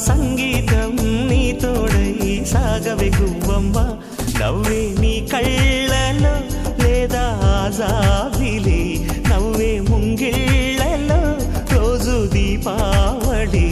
సంగీతం నీ తోడై సాగవే గువ్వమ్మ నవ్వే నీ కళ్ళలో లేదా జాబిలి నవ్వే ముంగిళ్ళలో రోజు దీపావళి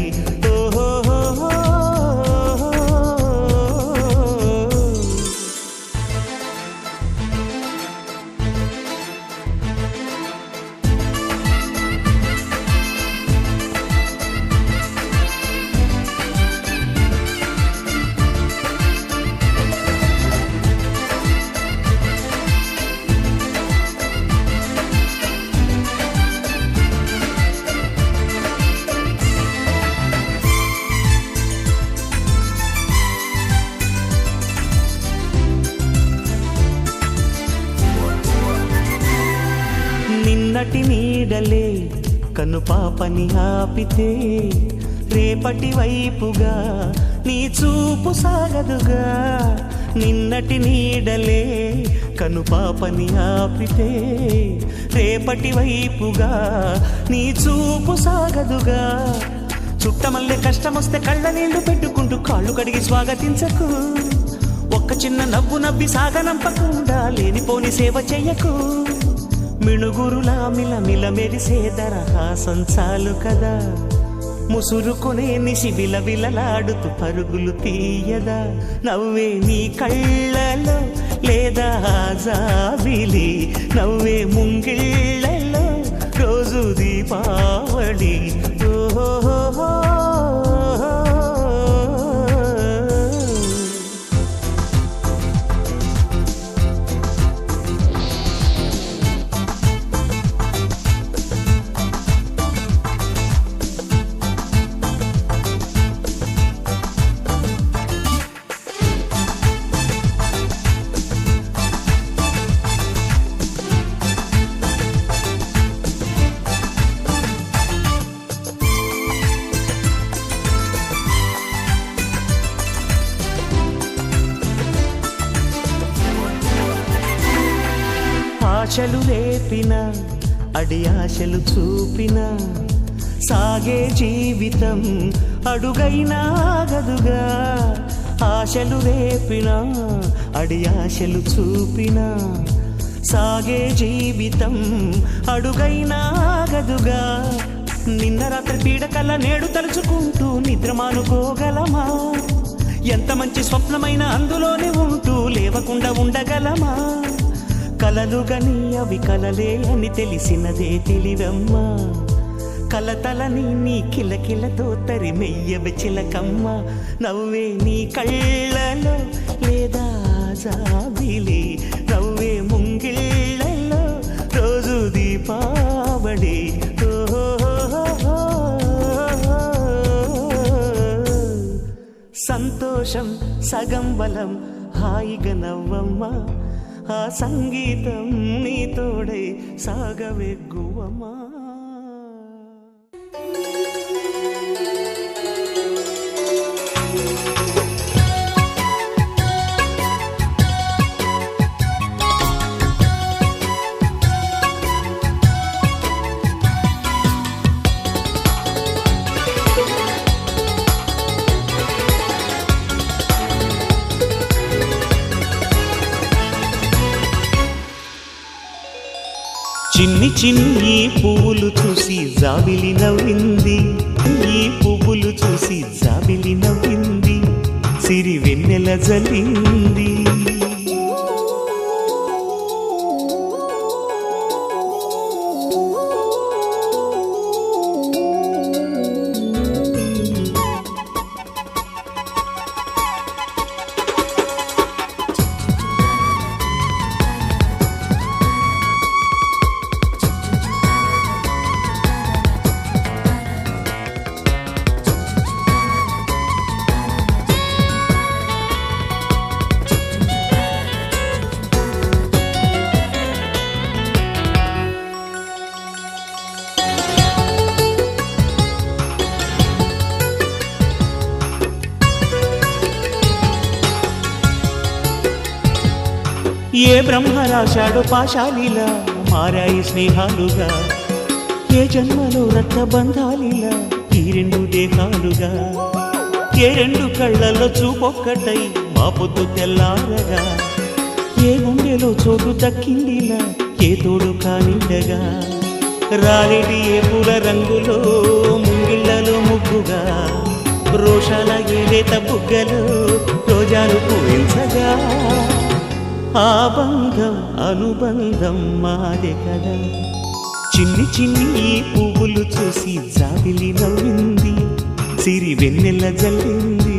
నిన్నటి నీడలే కను పాపని ఆపితే రేపటి వైపుగా నీ చూపు సాగదుగా నిన్నటి నీడలే కను పాపని ఆపితే రేపటి వైపుగా నీ చూపు సాగదుగా చుట్టమల్లె కష్టమొస్తే కళ్ళ నీళ్లు పెట్టుకుంటూ కాళ్ళు కడిగి స్వాగతించకు ఒక్క చిన్న నవ్వు నవ్వి సాగనంపకుండా లేనిపోని సేవ చెయ్యకు మిణుగురులా మిలమిల మెరిసే దరహాసం చాలు కదా ముసురుకునే నిశి విలవిలలాడుతూ పరుగులు తీయదా నవ్వే నీ కళ్ళలో లేదా జాబిలి నవ్వే ముంగిళ్ళలో రోజు దీపావళి ఓహో ఆశలు రేపిన అడి ఆశలు చూపిన సాగే జీవితం అడుగైనా గదుగా ఆశలు రేపిన అడి ఆశలు చూపిన సాగే జీవితం అడుగైనా గదుగా నిన్న రాత్రి పీడకల నేడు తలుచుకుంటూ నిద్రమానుకోగలమా ఎంత మంచి స్వప్నమైన అందులోనే ఉంటూ లేవకుండా ఉండగలమా కలలుగని అవి కలలే అని తెలిసినదే తెలివమ్మ కలతలని నీ కిలకిలతో తరిమెయ్యవ చిలకమ్మ నవ్వే నీ కళ్ళలో లేదా జాబిలి నవ్వే ముంగిళ్ళలో రోజు దీపావళి సంతోషం సగం బలం హాయిగా నవ్వమ్మ ఆ సంగీతం నీ తోడై సాగవే గువ్వమ్మ చిన్ని చిన్ని పువ్వులు చూసి జాబిలి నవ్వింది ఈ పువ్వులు చూసి జాబిలి నవ్వింది సిరి వెన్నెల జల్లింది ఏ బ్రహ్మ రాశాడో పాశాలిలా మారాయి స్నేహాలుగా ఏ జన్మలో రక్త బంధాలిలా ఈ రెండు దేహాలుగా ఏ రెండు కళ్ళల్లో చూపొక్కటై మా పొద్దు తెల్లారగా, ఏ గుండెలో చోటు దక్కిందిలా ఏ తోడు కానిండగా, రాలేటి ఏ పూల రంగులో ముంగిళ్ళలో ముగ్గుగా, రోషాల ఏలేత బుగ్గలో రోజాలు పూయించగా, ఆ బంధం అనుబంధం మాదే కదా. చిన్ని చిన్ని ఈ పువ్వులు చూసి జాబిలి నవ్వింది, సిరి వెన్నెల జల్లింది.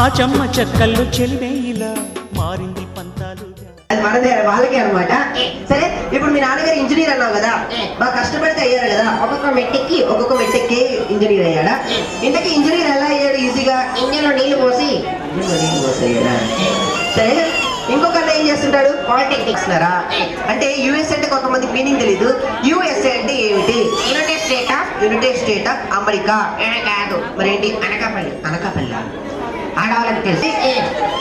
ఆ చెమ్మ చెక్కల్లో చెలిమే ఇలా మారింది పంతాలుగా. మనదే వాళ్ళకే అనమాట. సరే, ఇప్పుడు మీ నాన్నగారు ఇంజనీర్ అన్నావు కదా, బాగా కష్టపడితే అయ్యారు కదా, ఒక్కొక్క మెట్టెక్కి ఇంజనీర్ అయ్యాడా? ఇంతకీ ఇంజనీర్ ఎలా అయ్యాడు ఈజీగా? ఇంజన్లో నీళ్లు పోసి అయ్యాడా? సరే, ఇంకొక ఏం చేస్తుంటాడు? పాలిటెక్నిక్స్ న్నారా? అంటే యుఎస్ అంటే కొంతమందికి మీనింగ్ తెలీదు. యుఎస్ఏ అంటే ఏమిటి? United state of America. కాదు మరేంటి? అనకాపల్లి ఆడవాళ్ళకి తెలిసి.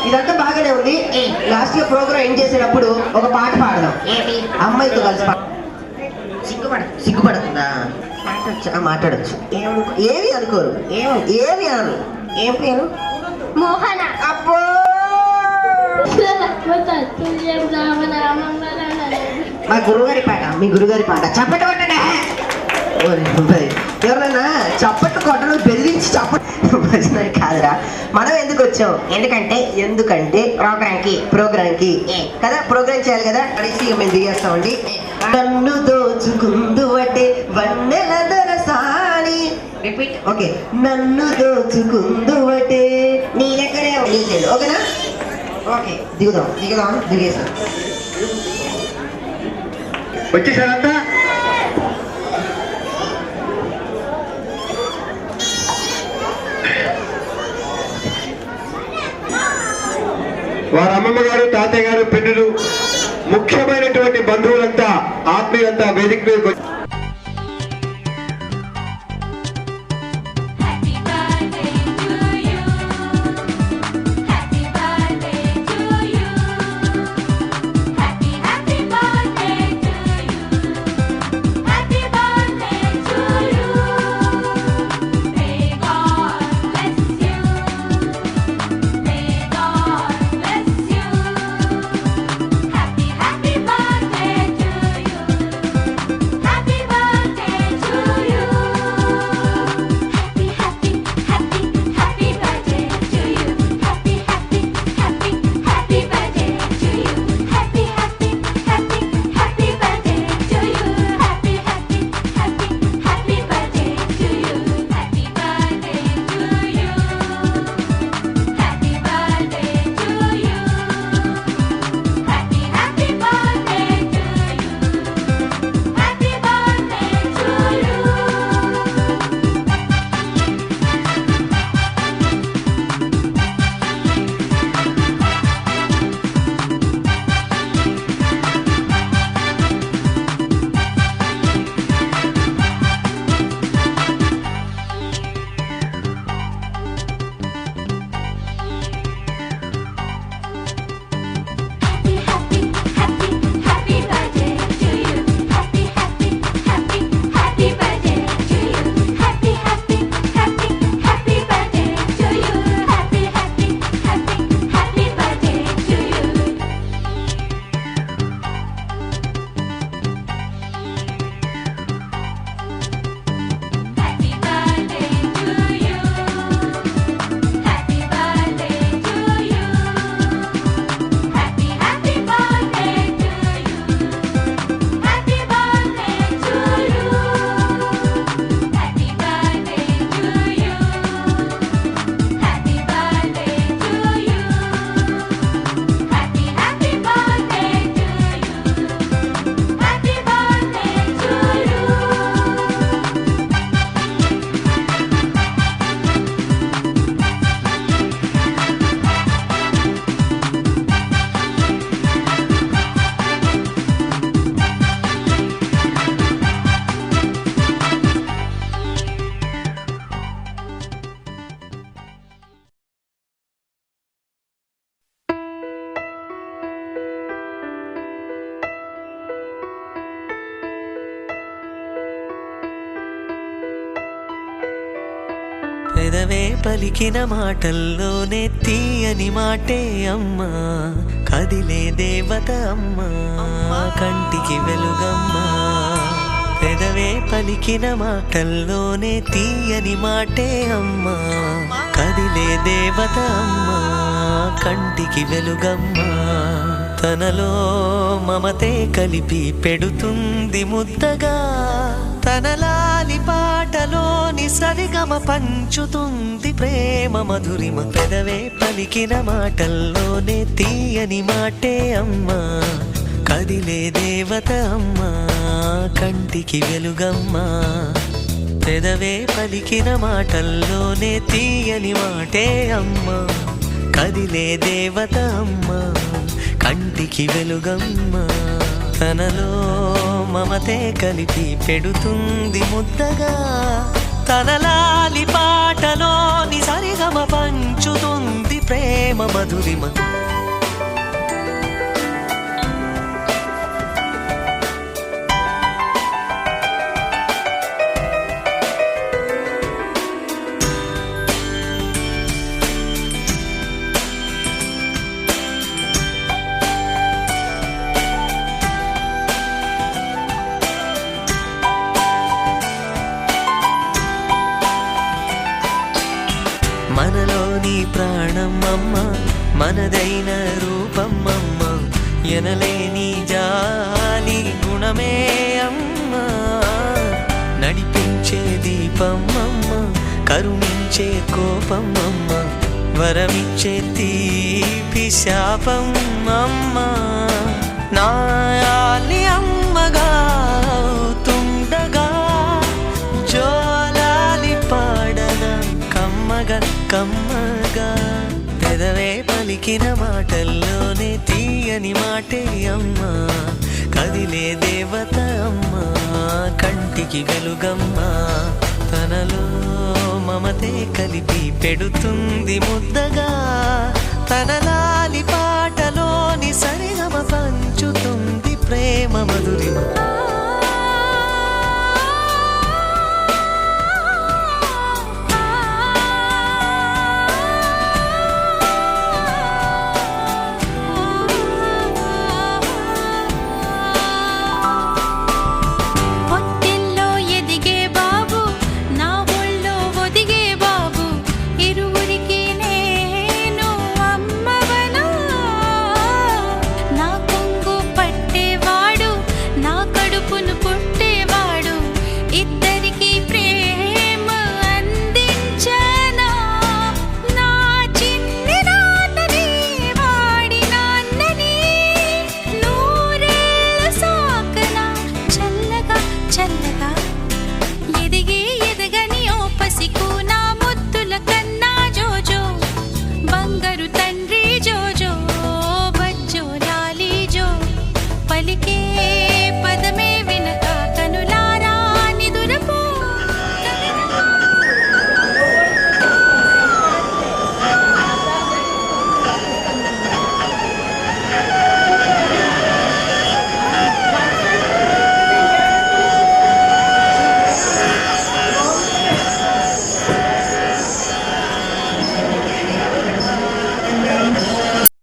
ఇదంతా బాగానే ఉంది. లాస్ట్ ఇయర్ ప్రోగ్రామ్ ఏం చేసేటప్పుడు ఒక పాట పాడదాం. అమ్మాయితో కలిసి సిగ్గుపడుతుందా? మాట్లాడచ్చు. ఏమి అనుకోరు. ఏమి అనరు. ఏం పేరు? మోహన. అబ్బో, మా గురుగారి పాట, మీ గురుగారి పాట. చప్పట్లు కొట్టండి. ఎవరైనా చప్పట్లు కొట్టడం బెదిరించి చప్పట్లు కాదురా. మనం ఎందుకు వచ్చాం? ఎందుకంటే ప్రోగ్రామ్ కి కదా, ప్రోగ్రామ్ చేయాలి కదా. అనేసి మేము దిగేస్తామండి. నన్ను దోచుకుందు అంటే వన్నెల దొరసాని. రిపీట్. ఓకే. నన్ను దోచుకుందు అంటే నీ దగ్గరే ఓకేనా? ఓకే, దిగేసాం. వచ్చేసారంతా? వారి అమ్మమ్మ గారు, తాతయ్య గారు, పిన్నులు, ముఖ్యమైనటువంటి బంధువులంతా, ఆత్మీయులంతా వేదిక మీద Happy పెదవే పలికిన మాటల్లోనే తీయని మాటే అమ్మా, కదిలే దేవత అమ్మా, కంటికి వెలుగమ్మా. పెదవే పలికిన మాటల్లోనే తీయని మాటే అమ్మా, కదిలే దేవత అమ్మా, కంటికి వెలుగమ్మా. తనలో మమతే కలిపి పెడుతుంది ముద్దగా, తనలాలి పాటలోని సరిగమ పంచుతుంది ప్రేమ మధురిమ. పెదవే పలికిన మాటల్లోనే తీయని మాటే అమ్మా, కదిలే దేవత అమ్మా, కంటికి వెలుగమ్మా. పెదవే పలికిన మాటల్లోనే తీయని మాటే అమ్మా, కదిలే దేవత అమ్మా, కంటికి వెలుగమ్మా. తనలో మమతే కలిపి పెడుతుంది ముద్దగా, తనలాలి పాటలోని సరిగమ పంచుతుంది ప్రేమ మధురిమ. మనలోని ప్రాణం అమ్మ, మనదైన రూపం అమ్మ, ఎనలేని జాలి గుణమే అమ్మ. నడిపించే దీపం అమ్మ, కరుణించే కోపం అమ్మ, వరమిచ్చే తీపి శాపం అమ్మ. నాయాలి అమ్మగా అవుతుండగా, జోలాలి పాడన కమ్మగా కమ్మగా. పెదవే పలికిన మాటల్లోనే తీయని మాటే అమ్మా, కదిలే దేవత అమ్మా, కంటికి వెలుగమ్మా. తనలో మమతే కలిపి పెడుతుంది ముద్దగా, తనలాలి పాటలోని సరిగమ పంచుతుంది ప్రేమ మధురిమ.